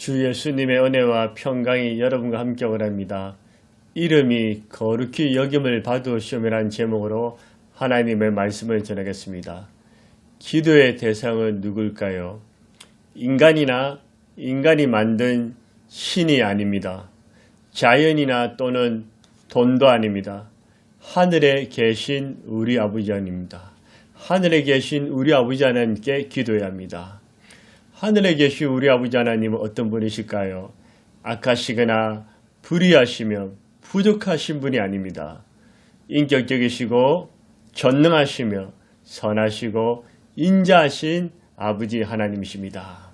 주 예수님의 은혜와 평강이 여러분과 함께 오랍니다. 이름이 거룩히 여김을 받으시오라는 제목으로 하나님의 말씀을 전하겠습니다. 기도의 대상은 누굴까요? 인간이나 인간이 만든 신이 아닙니다. 자연이나 또는 돈도 아닙니다. 하늘에 계신 우리 아버지 하나님입니다. 하늘에 계신 우리 아버지 하나님께 기도해야 합니다. 하늘에 계신 우리 아버지 하나님은 어떤 분이실까요? 악하시거나 불의하시며 부족하신 분이 아닙니다. 인격적이시고 전능하시며 선하시고 인자하신 아버지 하나님이십니다.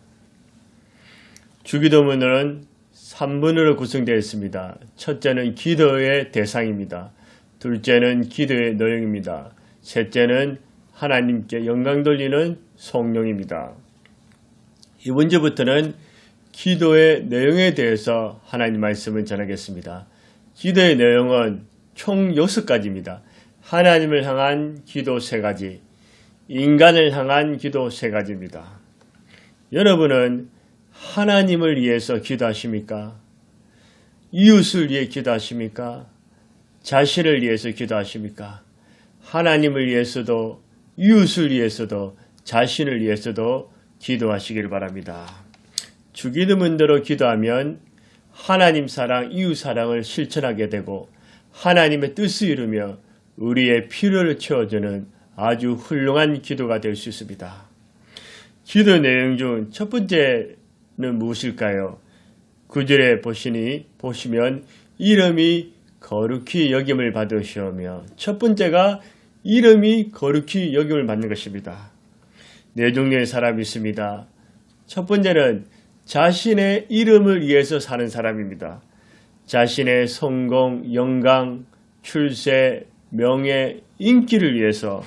주기도문은 3분으로 구성되어 있습니다. 첫째는 기도의 대상입니다. 둘째는 기도의 내용입니다. 셋째는 하나님께 영광 돌리는 성령입니다. 이번 주부터는 기도의 내용에 대해서 하나님 말씀을 전하겠습니다. 기도의 내용은 총 6가지입니다. 하나님을 향한 기도 3가지, 인간을 향한 기도 3가지입니다. 여러분은 하나님을 위해서 기도하십니까? 이웃을 위해 기도하십니까? 자신을 위해서 기도하십니까? 하나님을 위해서도 이웃을 위해서도 자신을 위해서도 기도하시길 바랍니다. 주기도문대로 기도하면 하나님 사랑, 이웃 사랑을 실천하게 되고 하나님의 뜻을 이루며 우리의 필요를 채워주는 아주 훌륭한 기도가 될 수 있습니다. 기도 내용 중 첫 번째는 무엇일까요? 9절에 보시면 이름이 거룩히 여김을 받으시오며 첫 번째가 이름이 거룩히 여김을 받는 것입니다. 네 종류의 사람이 있습니다. 첫 번째는 자신의 이름을 위해서 사는 사람입니다. 자신의 성공, 영광, 출세, 명예, 인기를 위해서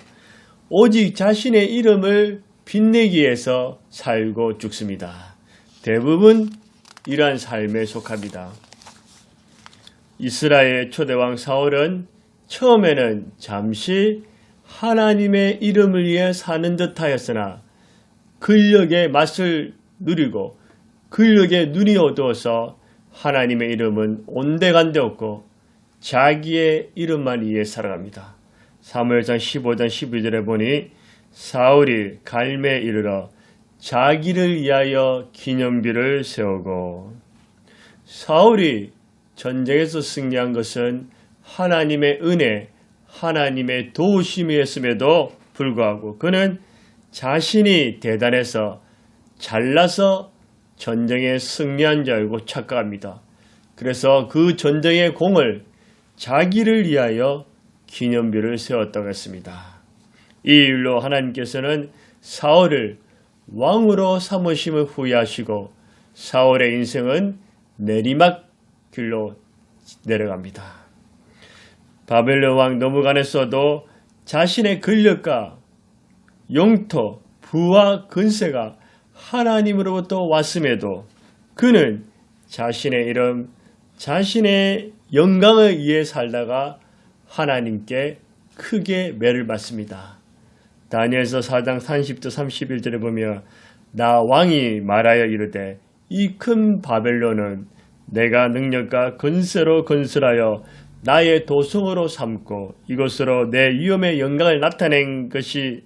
오직 자신의 이름을 빛내기 위해서 살고 죽습니다. 대부분 이러한 삶에 속합니다. 이스라엘 초대왕 사울은 처음에는 잠시 하나님의 이름을 위해 사는 듯 하였으나 근력의 맛을 누리고 근력의 눈이 어두워서 하나님의 이름은 온데간데 없고 자기의 이름만 위해 살아갑니다. 사무엘상 15장 12절에 보니 사울이 갈매에 이르러 자기를 위하여 기념비를 세우고 사울이 전쟁에서 승리한 것은 하나님의 은혜, 하나님의 도우심이었음에도 불구하고 그는 자신이 대단해서 잘나서 전쟁에 승리한 줄 알고 착각합니다. 그래서 그 전쟁의 공을 자기를 위하여 기념비를 세웠다고 했습니다. 이 일로 하나님께서는 사울을 왕으로 삼으심을 후회하시고 사울의 인생은 내리막길로 내려갑니다. 바벨론 왕 너부갓네살도 자신의 근력과 영토, 부와 근세가 하나님으로부터 왔음에도 그는 자신의 이름, 자신의 영광을 위해 살다가 하나님께 크게 매를 받습니다. 다니엘서 4장 30절 31절에 보면 나 왕이 말하여 이르되 이 큰 바벨론은 내가 능력과 근세로 건설하여 나의 도성으로 삼고 이것으로 내 위엄의 영광을 나타낸 것이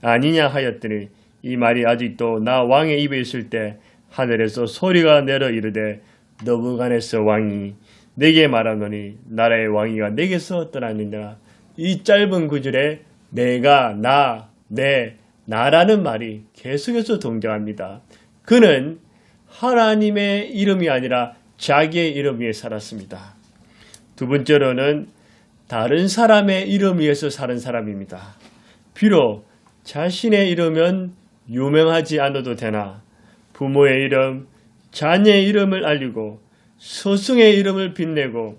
아니냐 하였더니 이 말이 아직도 나 왕의 입에 있을 때 하늘에서 소리가 내려 이르되 너부갓네살 왕이 내게 말하노니 나라의 왕이가 내게서 떠나느니라. 이 짧은 구절에 내가, 나, 내, 나라는 말이 계속해서 등장합니다. 그는 하나님의 이름이 아니라 자기의 이름 위에 살았습니다. 두 번째로는 다른 사람의 이름 위에서 사는 사람입니다. 비록 자신의 이름은 유명하지 않아도 되나 부모의 이름, 자녀의 이름을 알리고 스승의 이름을 빛내고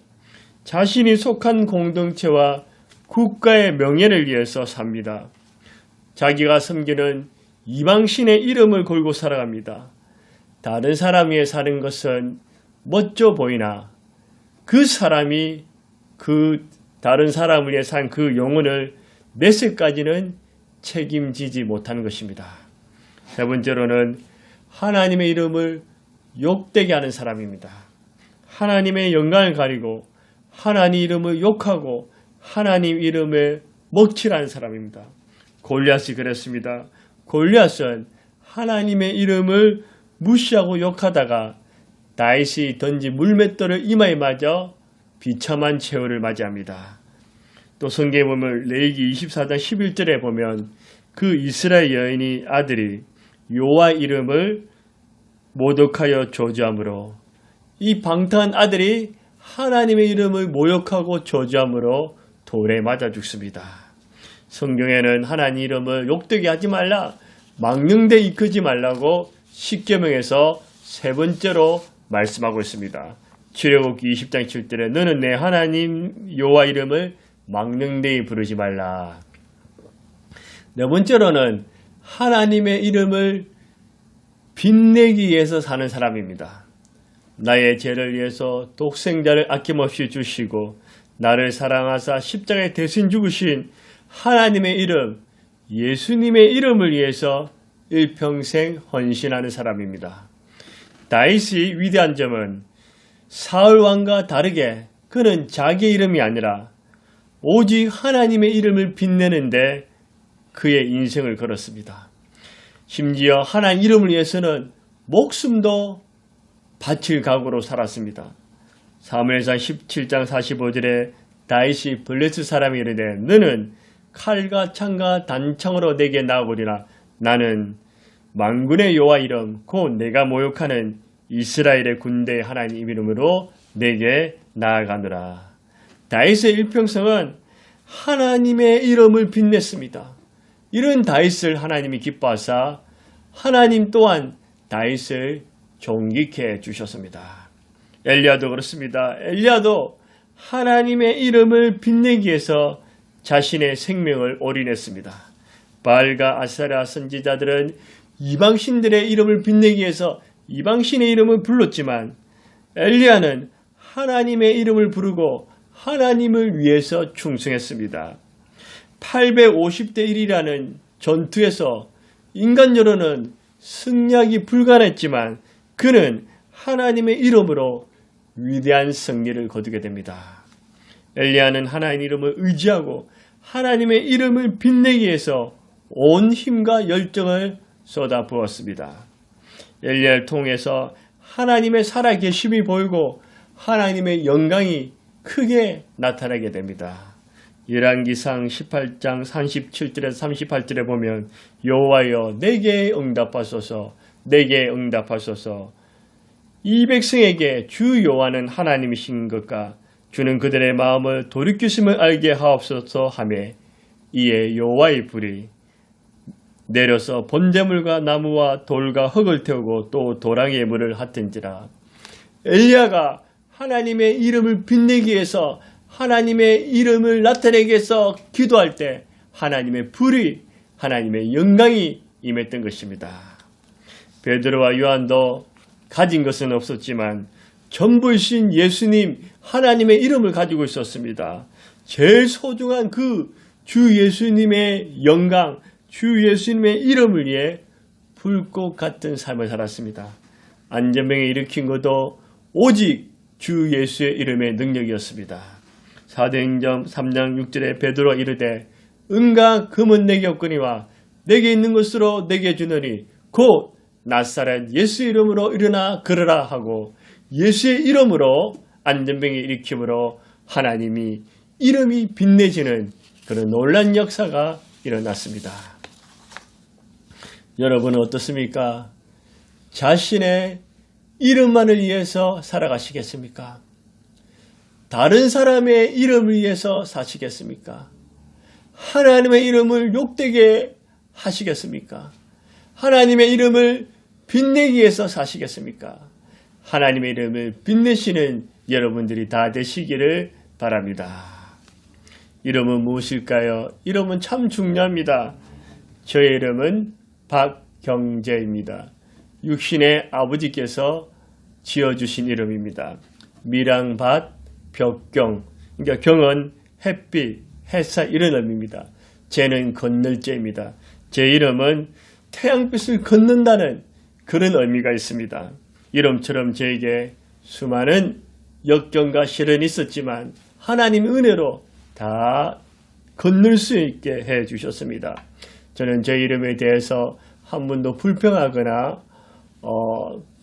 자신이 속한 공동체와 국가의 명예를 위해서 삽니다. 자기가 섬기는 이방신의 이름을 걸고 살아갑니다. 다른 사람 위에 사는 것은 멋져 보이나 그 사람이 그 다른 사람을 위해 산 그 영혼을 맺을까지는 책임지지 못하는 것입니다. 세 번째로는 하나님의 이름을 욕되게 하는 사람입니다. 하나님의 영광을 가리고 하나님 이름을 욕하고 하나님 이름을 먹칠하는 사람입니다. 골리앗이 그랬습니다. 골리앗은 하나님의 이름을 무시하고 욕하다가 다윗이 던진 물맷돌을 이마에 맞아 비참한 최후를 맞이합니다. 또 성경에 보면 레위기 24장 11절에 보면 그 이스라엘 여인이 아들이 여호와 이름을 모독하여 저주함으로 이 방탕한 아들이 하나님의 이름을 모욕하고 저주함으로 돌에 맞아 죽습니다. 성경에는 하나님 이름을 욕되게 하지 말라, 망령되 이끌지 말라고 십계명에서 세 번째로 말씀하고 있습니다. 출애굽기 20장 7절에 너는 내 하나님 여호와 이름을 망령되이 부르지 말라. 네 번째로는 하나님의 이름을 빛내기 위해서 사는 사람입니다. 나의 죄를 위해서 독생자를 아낌없이 주시고 나를 사랑하사 십자가에 대신 죽으신 하나님의 이름, 예수님의 이름을 위해서 일평생 헌신하는 사람입니다. 다윗이 위대한 점은 사울 왕과 다르게 그는 자기의 이름이 아니라 오직 하나님의 이름을 빛내는데 그의 인생을 걸었습니다. 심지어 하나님 이름을 위해서는 목숨도 바칠 각오로 살았습니다. 사무엘상 17장 45절에 다윗이 블레셋 사람이 이르되 너는 칼과 창과 단창으로 내게 나아오리라. 나는 만군의 여호와 이름 곧 내가 모욕하는 이스라엘의 군대의 하나님 이름으로 내게 나아가노라. 다윗의 일평생은 하나님의 이름을 빛냈습니다. 이런 다윗을 하나님이 기뻐하사 하나님 또한 다윗을 존귀케 해주셨습니다. 엘리야도 그렇습니다. 엘리야도 하나님의 이름을 빛내기 위해서 자신의 생명을 올인했습니다. 바알과 아세라 선지자들은 이방신들의 이름을 빛내기 위해서 이방신의 이름을 불렀지만 엘리야는 하나님의 이름을 부르고 하나님을 위해서 충성했습니다. 850대 1이라는 전투에서 인간적으로는 승리하기 불가능했지만 그는 하나님의 이름으로 위대한 승리를 거두게 됩니다. 엘리야는 하나님의 이름을 의지하고 하나님의 이름을 빛내기 위해서 온 힘과 열정을 쏟아부었습니다. 엘리야를 통해서 하나님의 살아계심이 보이고 하나님의 영광이 크게 나타나게 됩니다. 열왕기상 18장 37절에서 38절에 보면 여호와여 내게 응답하소서 내게 응답하소서 이 백성에게 주 여호와는 하나님이신 것과 주는 그들의 마음을 돌이키심을 알게 하옵소서 하매 이에 여호와의 불이 내려서 번제물과 나무와 돌과 흙을 태우고 또 도랑의 물을 핫은지라. 엘리야가 하나님의 이름을 빛내기 위해서 하나님의 이름을 나타내기 위해서 기도할 때 하나님의 불이 하나님의 영광이 임했던 것입니다. 베드로와 요한도 가진 것은 없었지만 전부이신 예수님 하나님의 이름을 가지고 있었습니다. 제일 소중한 그 주 예수님의 영광, 주 예수님의 이름을 위해 불꽃 같은 삶을 살았습니다. 안전병에 일으킨 것도 오직 주 예수의 이름의 능력이었습니다. 사도행전 3장 6절에 베드로가 이르되 은과 금은 내게 없거니와 내게 있는 것으로 내게 주노니 곧 나사렛 예수 이름으로 일어나 걸으라 하고 예수의 이름으로 안전병에 일으킴으로 하나님이 이름이 빛내지는 그런 놀라운 역사가 일어났습니다. 여러분은 어떻습니까? 자신의 이름만을 위해서 살아가시겠습니까? 다른 사람의 이름을 위해서 사시겠습니까? 하나님의 이름을 욕되게 하시겠습니까? 하나님의 이름을 빛내기 위해서 사시겠습니까? 하나님의 이름을 빛내시는 여러분들이 다 되시기를 바랍니다. 이름은 무엇일까요? 이름은 참 중요합니다. 저의 이름은 박경재입니다. 육신의 아버지께서 지어주신 이름입니다. 미랑밭, 벽경, 그러니까 경은 햇빛, 햇살 이런 의미입니다. 재는 건널재입니다. 제 이름은 태양빛을 걷는다는 그런 의미가 있습니다. 이름처럼 저에게 수많은 역경과 시련이 있었지만 하나님 은혜로 다 건널 수 있게 해 주셨습니다. 저는 제 이름에 대해서 한 번도 불평하거나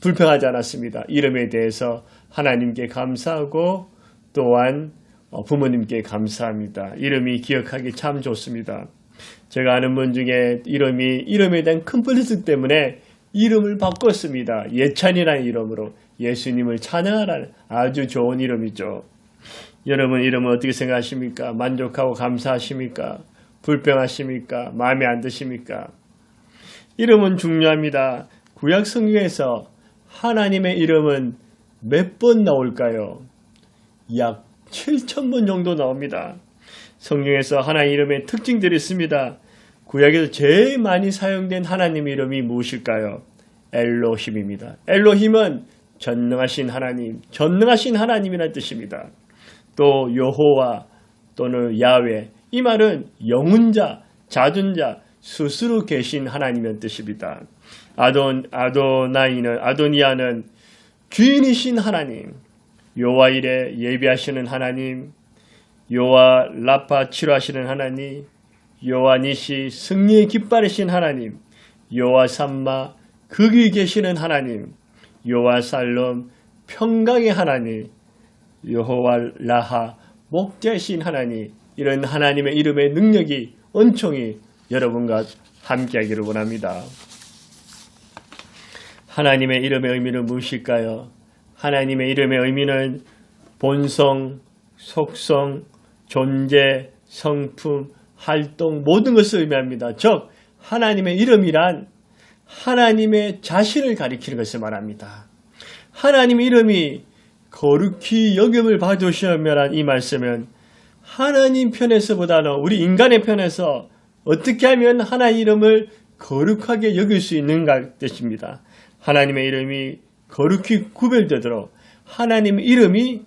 불평하지 않았습니다. 이름에 대해서 하나님께 감사하고 또한 부모님께 감사합니다. 이름이 기억하기 참 좋습니다. 제가 아는 분 중에 이름에 대한 컴플렉스 때문에 이름을 바꿨습니다. 예찬이라는 이름으로 예수님을 찬양하라는 아주 좋은 이름이죠. 여러분 이름은 어떻게 생각하십니까? 만족하고 감사하십니까? 불평하십니까? 마음에 안 드십니까? 이름은 중요합니다. 구약 성경에서 하나님의 이름은 몇 번 나올까요? 약 7,000번 정도 나옵니다. 성경에서 하나님 이름의 특징들이 있습니다. 구약에서 제일 많이 사용된 하나님 이름이 무엇일까요? 엘로힘입니다. 엘로힘은 전능하신 하나님, 전능하신 하나님이라는 뜻입니다. 또 여호와 또는 야훼, 이 말은 영훈자, 자존자, 스스로 계신 하나님이라는 뜻입니다. 아도니아는 주인이신 하나님, 여호와 일에 예비하시는 하나님, 여호와 라파 치료하시는 하나님, 여호와 니시 승리의 깃발이신 하나님, 여호와 삼마 거기 계시는 하나님, 여호와 살롬 평강의 하나님, 여호와 라하 목자이신 하나님, 이런 하나님의 이름의 능력이 은총이 여러분과 함께하기를 원합니다. 하나님의 이름의 의미는 무엇일까요? 하나님의 이름의 의미는 본성, 속성, 존재, 성품, 활동 모든 것을 의미합니다. 즉 하나님의 이름이란 하나님의 자신을 가리키는 것을 말합니다. 하나님의 이름이 거룩히 여김을 받으시면 이 말씀은 하나님 편에서보다는 우리 인간의 편에서 어떻게 하면 하나님 이름을 거룩하게 여길 수 있는가 뜻입니다. 하나님의 이름이 거룩히 구별되도록 하나님의 이름이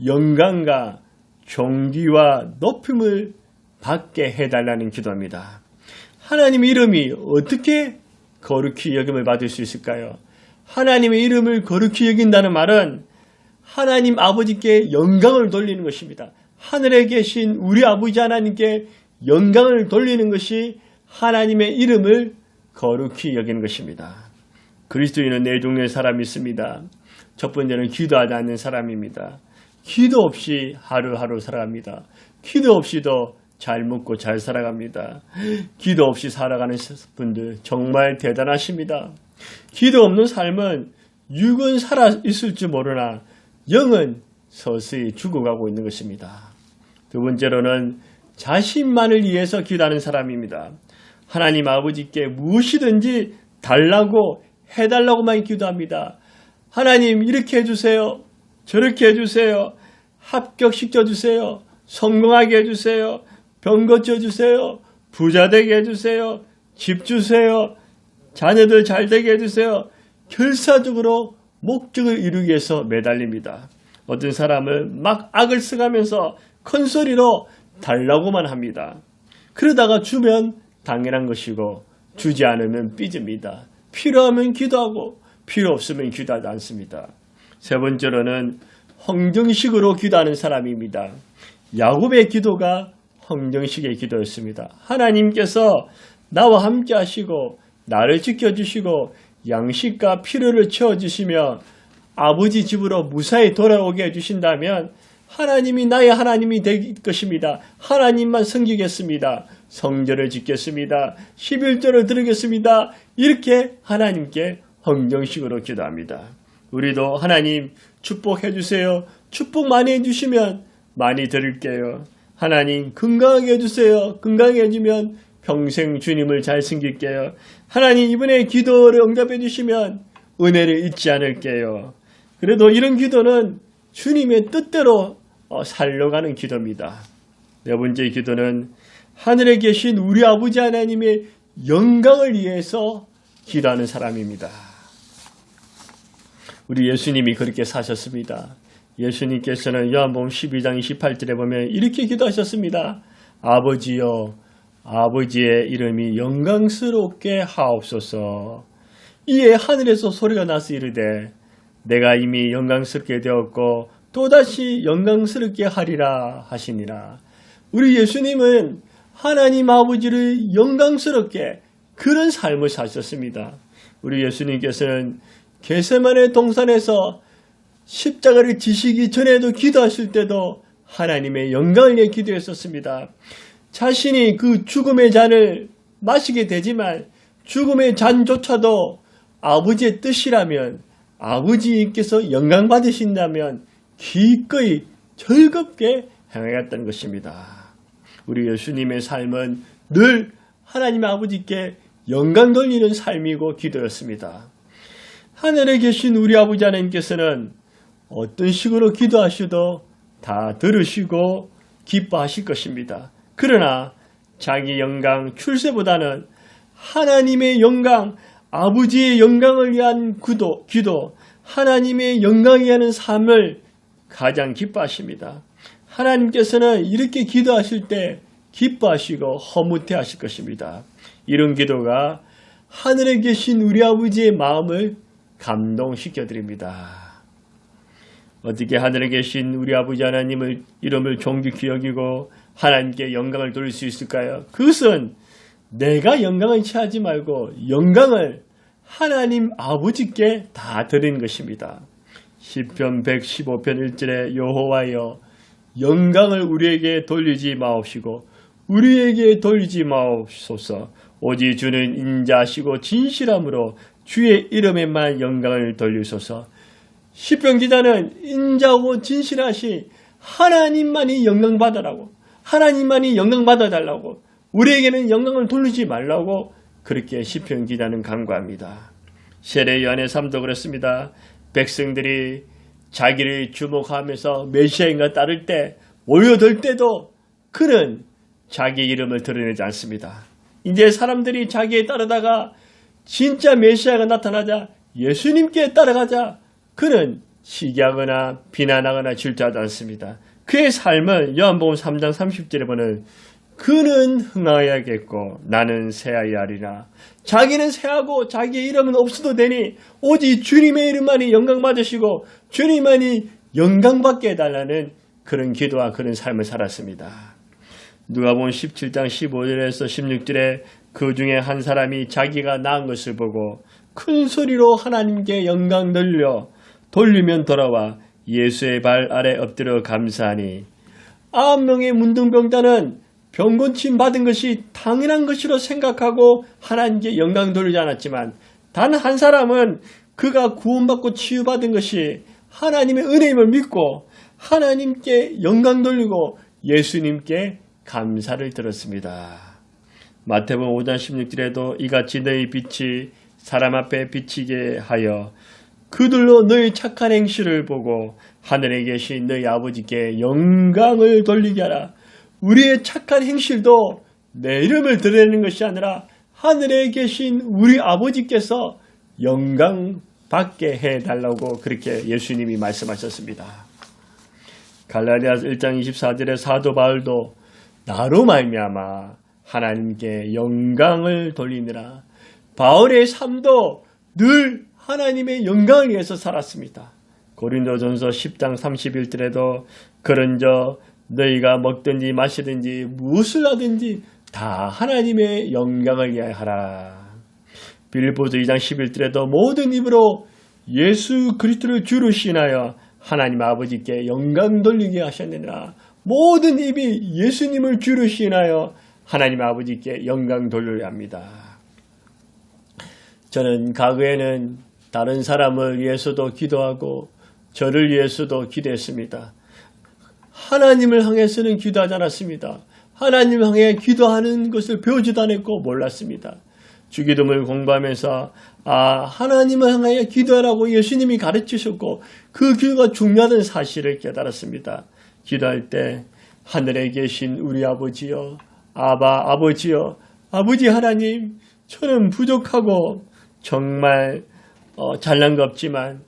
영광과 존귀와 높임을 받게 해달라는 기도입니다. 하나님의 이름이 어떻게 거룩히 여김을 받을 수 있을까요? 하나님의 이름을 거룩히 여긴다는 말은 하나님 아버지께 영광을 돌리는 것입니다. 하늘에 계신 우리 아버지 하나님께 영광을 돌리는 것이 하나님의 이름을 거룩히 여기는 것입니다. 그리스도인은 네 종류의 사람이 있습니다. 첫 번째는 기도하지 않는 사람입니다. 기도 없이 하루하루 살아갑니다. 기도 없이도 잘 먹고 잘 살아갑니다. 기도 없이 살아가는 분들 정말 대단하십니다. 기도 없는 삶은 육은 살아있을 줄 모르나 영은 서서히 죽어가고 있는 것입니다. 두 번째로는 자신만을 위해서 기도하는 사람입니다. 하나님 아버지께 무엇이든지 달라고 해달라고만 기도합니다. 하나님 이렇게 해주세요. 저렇게 해주세요. 합격시켜주세요. 성공하게 해주세요. 병 고쳐주세요. 부자 되게 해주세요. 집 주세요. 자녀들 잘 되게 해주세요. 결사적으로 목적을 이루기 위해서 매달립니다. 어떤 사람은 막 악을 써가면서 큰 소리로 달라고만 합니다. 그러다가 주면 당연한 것이고 주지 않으면 삐집니다. 필요하면 기도하고 필요 없으면 기도하지 않습니다. 세 번째로는 헌정식으로 기도하는 사람입니다. 야곱의 기도가 헌정식의 기도였습니다. 하나님께서 나와 함께 하시고 나를 지켜주시고 양식과 필요를 채워주시며 아버지 집으로 무사히 돌아오게 해주신다면 하나님이 나의 하나님이 될 것입니다. 하나님만 섬기겠습니다. 성전을 짓겠습니다. 11조를 드리겠습니다. 이렇게 하나님께 헌정식으로 기도합니다. 우리도 하나님 축복해 주세요. 축복 많이 해주시면 많이 드릴게요. 하나님 건강하게 해주세요. 건강하게 해주면 평생 주님을 잘 섬길게요. 하나님 이번에 기도를 응답해 주시면 은혜를 잊지 않을게요. 그래도 이런 기도는 주님의 뜻대로 살려가는 기도입니다. 네 번째 기도는 하늘에 계신 우리 아버지 하나님의 영광을 위해서 기도하는 사람입니다. 우리 예수님이 그렇게 사셨습니다. 예수님께서는 요한복음 12장 28절에 보면 이렇게 기도하셨습니다. 아버지여 아버지의 이름이 영광스럽게 하옵소서. 이에 하늘에서 소리가 나서 이르되 내가 이미 영광스럽게 되었고 또다시 영광스럽게 하리라 하시니라. 우리 예수님은 하나님 아버지를 영광스럽게 그런 삶을 사셨습니다. 우리 예수님께서는 겟세마네 동산에서 십자가를 지시기 전에도 기도하실 때도 하나님의 영광을 위해 기도했었습니다. 자신이 그 죽음의 잔을 마시게 되지만 죽음의 잔조차도 아버지의 뜻이라면 아버지께서 영광 받으신다면 기꺼이 즐겁게 행하였다는 것입니다. 우리 예수님의 삶은 늘 하나님 아버지께 영광 돌리는 삶이고 기도였습니다. 하늘에 계신 우리 아버지 하나님께서는 어떤 식으로 기도하셔도 다 들으시고 기뻐하실 것입니다. 그러나 자기 영광 출세보다는 하나님의 영광, 아버지의 영광을 위한 기도, 하나님의 영광을 위한 삶을 가장 기뻐하십니다. 하나님께서는 이렇게 기도하실 때 기뻐하시고 허무해 하실 것입니다. 이런 기도가 하늘에 계신 우리 아버지의 마음을 감동시켜 드립니다. 어떻게 하늘에 계신 우리 아버지 하나님을 이름을 존귀히 여기고 하나님께 영광을 돌릴 수 있을까요? 그것은 내가 영광을 취하지 말고 영광을 하나님 아버지께 다 드리는 것입니다. 시편 115편 1절에 여호와여 영광을 우리에게 돌리지 마옵시고 우리에게 돌리지 마옵소서. 오직 주는 인자하시고 진실함으로 주의 이름에만 영광을 돌리소서. 시편 기자는 인자하고 진실하신 하나님만이 영광받으라고, 하나님만이 영광받아달라고, 우리에게는 영광을 돌리지 말라고 그렇게 시편 기자는 간구합니다. 세례 요한의 삶도 그렇습니다. 백성들이 자기를 주목하면서 메시아인가 따를 때 모여들 때도 그는 자기 이름을 드러내지 않습니다. 이제 사람들이 자기에 따르다가 진짜 메시아가 나타나자 예수님께 따라가자 그는 시기하거나 비난하거나 질투하지 않습니다. 그의 삶을 요한복음 3장 30절에 보는 그는 흥하여야겠고 나는 새하여야 하리라. 자기는 새하고 자기의 이름은 없어도 되니 오직 주님의 이름만이 영광받으시고 주님만이 영광받게 해달라는 그런 기도와 그런 삶을 살았습니다. 누가복음 17장 15절에서 16절에 그 중에 한 사람이 자기가 낳은 것을 보고 큰 소리로 하나님께 영광 돌리면 돌아와 예수의 발 아래 엎드려 감사하니 9명의 문둥병자는 병고침 받은 것이 당연한 것으로 생각하고 하나님께 영광 돌리지 않았지만 단 한 사람은 그가 구원받고 치유받은 것이 하나님의 은혜임을 믿고 하나님께 영광 돌리고 예수님께 감사를 들었습니다. 마태복음 5장 16절에도 이같이 너희 빛이 사람 앞에 비치게 하여 그들로 너희 착한 행실을 보고 하늘에 계신 너희 아버지께 영광을 돌리게 하라. 우리의 착한 행실도 내 이름을 드러내는 것이 아니라 하늘에 계신 우리 아버지께서 영광 받게 해달라고 그렇게 예수님이 말씀하셨습니다. 갈라디아서 1장 24절에 사도 바울도 나로 말미암아 하나님께 영광을 돌리느라 바울의 삶도 늘 하나님의 영광을 위해서 살았습니다. 고린도전서 10장 31절에도 그런저 너희가 먹든지 마시든지 무엇을 하든지 다 하나님의 영광을 위하여 하라. 빌립보서 2장 11절에도 모든 입으로 예수 그리스도를 주로 신하여 하나님 아버지께 영광 돌리게 하셨느니라. 모든 입이 예수님을 주로 신하여 하나님 아버지께 영광 돌려야 합니다. 저는 과거에는 다른 사람을 위해서도 기도하고 저를 위해서도 기도했습니다. 하나님을 향해서는 기도하지 않았습니다. 하나님을 향해 기도하는 것을 배우지도 않았고 몰랐습니다. 주기도문을 공부하면서 하나님을 향하여 기도하라고 예수님이 가르치셨고 그 기도가 중요하다는 사실을 깨달았습니다. 기도할 때 하늘에 계신 우리 아버지여, 아버지여, 아버지 하나님, 저는 부족하고 정말 잘난 거 없지만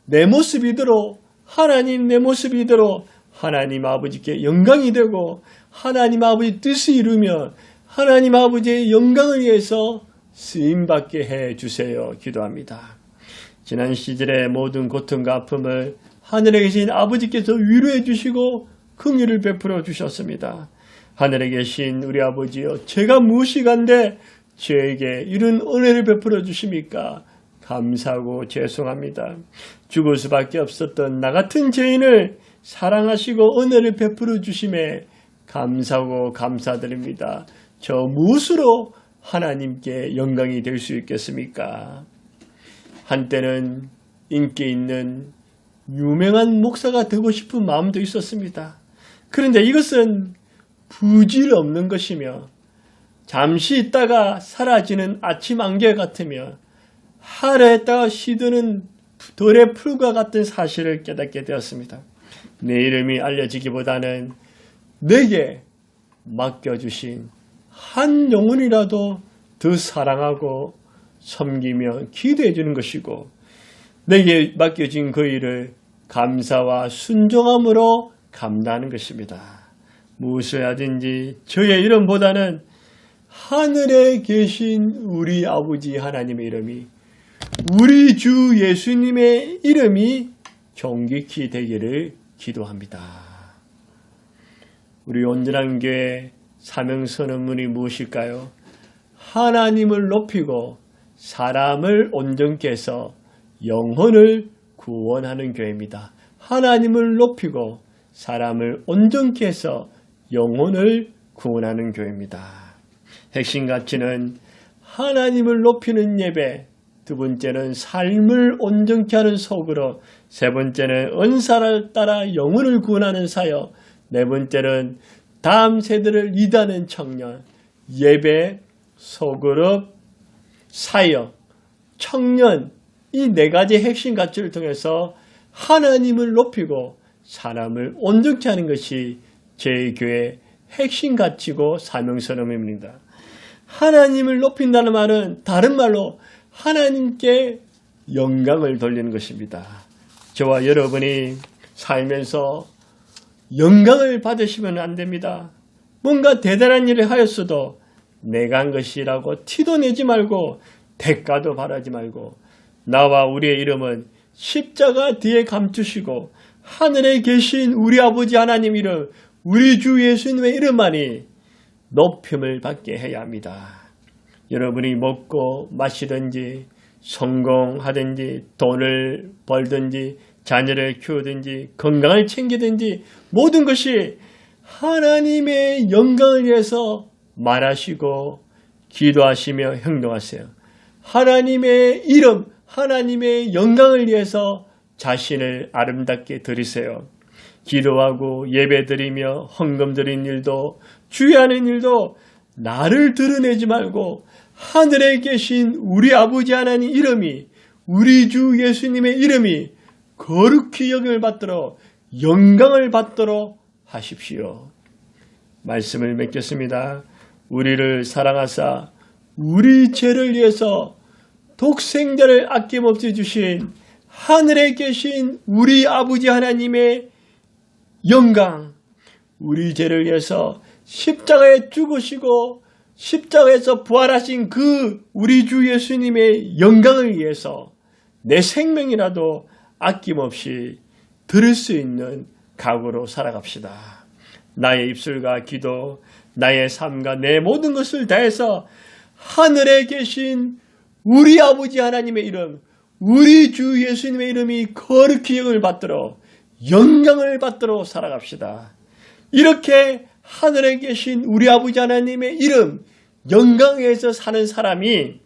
내 모습 이대로 하나님 내 모습 이대로 하나님 아버지께 영광이 되고 하나님 아버지 뜻을 이루며 하나님 아버지의 영광을 위해서 쓰임받게 해주세요. 기도합니다. 지난 시절의 모든 고통과 아픔을 하늘에 계신 아버지께서 위로해 주시고 긍휼을 베풀어 주셨습니다. 하늘에 계신 우리 아버지여, 제가 무엇이간데 저에게 이런 은혜를 베풀어 주십니까? 감사하고 죄송합니다. 죽을 수밖에 없었던 나 같은 죄인을 사랑하시고 은혜를 베풀어 주심에 감사하고 감사드립니다. 저 무엇으로 하나님께 영광이 될 수 있겠습니까? 한때는 인기 있는 유명한 목사가 되고 싶은 마음도 있었습니다. 그런데 이것은 부질없는 것이며 잠시 있다가 사라지는 아침 안개 같으며 하루에 있다가 시드는 돌의 풀과 같은 사실을 깨닫게 되었습니다. 내 이름이 알려지기보다는 내게 맡겨주신 한 영혼이라도 더 사랑하고 섬기며 기도해 주는 것이고, 내게 맡겨진 그 일을 감사와 순종함으로 감당하는 것입니다. 무엇을 하든지 저의 이름보다는 하늘에 계신 우리 아버지 하나님의 이름이, 우리 주 예수님의 이름이 존귀히 되기를 기도합니다. 우리 온전한 교회 사명선언문이 무엇일까요? 하나님을 높이고 사람을 온전케 해서 영혼을 구원하는 교회입니다. 하나님을 높이고 사람을 온전케 해서 영혼을 구원하는 교회입니다. 핵심 가치는 하나님을 높이는 예배, 두 번째는 삶을 온전케 하는 속으로, 세 번째는 은사를 따라 영혼을 구원하는 사역, 네 번째는 다음 세대를 이다는 청년, 예배, 소그룹, 사역, 청년, 이 네 가지 핵심 가치를 통해서 하나님을 높이고 사람을 온전케 하는 것이 제 교회의 핵심 가치고 사명선언입니다. 하나님을 높인다는 말은 다른 말로 하나님께 영광을 돌리는 것입니다. 저와 여러분이 살면서 영광을 받으시면 안 됩니다. 뭔가 대단한 일을 하였어도 내가 한 것이라고 티도 내지 말고 대가도 바라지 말고, 나와 우리의 이름은 십자가 뒤에 감추시고 하늘에 계신 우리 아버지 하나님 이름, 우리 주 예수님의 이름만이 높임을 받게 해야 합니다. 여러분이 먹고 마시든지 성공하든지 돈을 벌든지 자녀를 키우든지 건강을 챙기든지 모든 것이 하나님의 영광을 위해서 말하시고 기도하시며 행동하세요. 하나님의 이름, 하나님의 영광을 위해서 자신을 아름답게 드리세요. 기도하고 예배드리며 헌금 드린 일도 주의하는 일도 나를 드러내지 말고 하늘에 계신 우리 아버지 하나님 이름이, 우리 주 예수님의 이름이 거룩히 여김을 받도록 영광을 받도록 하십시오. 말씀을 맺겠습니다. 우리를 사랑하사 우리 죄를 위해서 독생자를 아낌없이 주신 하늘에 계신 우리 아버지 하나님의 영광, 우리 죄를 위해서 십자가에 죽으시고 십자가에서 부활하신 그 우리 주 예수님의 영광을 위해서 내 생명이라도 아낌없이 들을 수 있는 각오로 살아갑시다. 나의 입술과 기도, 나의 삶과 내 모든 것을 다해서 하늘에 계신 우리 아버지 하나님의 이름, 우리 주 예수님의 이름이 거룩히 여김을 받도록 영광을 받도록 살아갑시다. 이렇게 하늘에 계신 우리 아버지 하나님의 이름, 영광에서 사는 사람이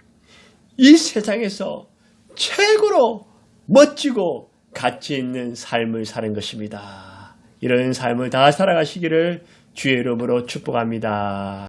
이 세상에서 최고로 멋지고 가치 있는 삶을 사는 것입니다. 이런 삶을 다 살아가시기를 주의 이름으로 축복합니다.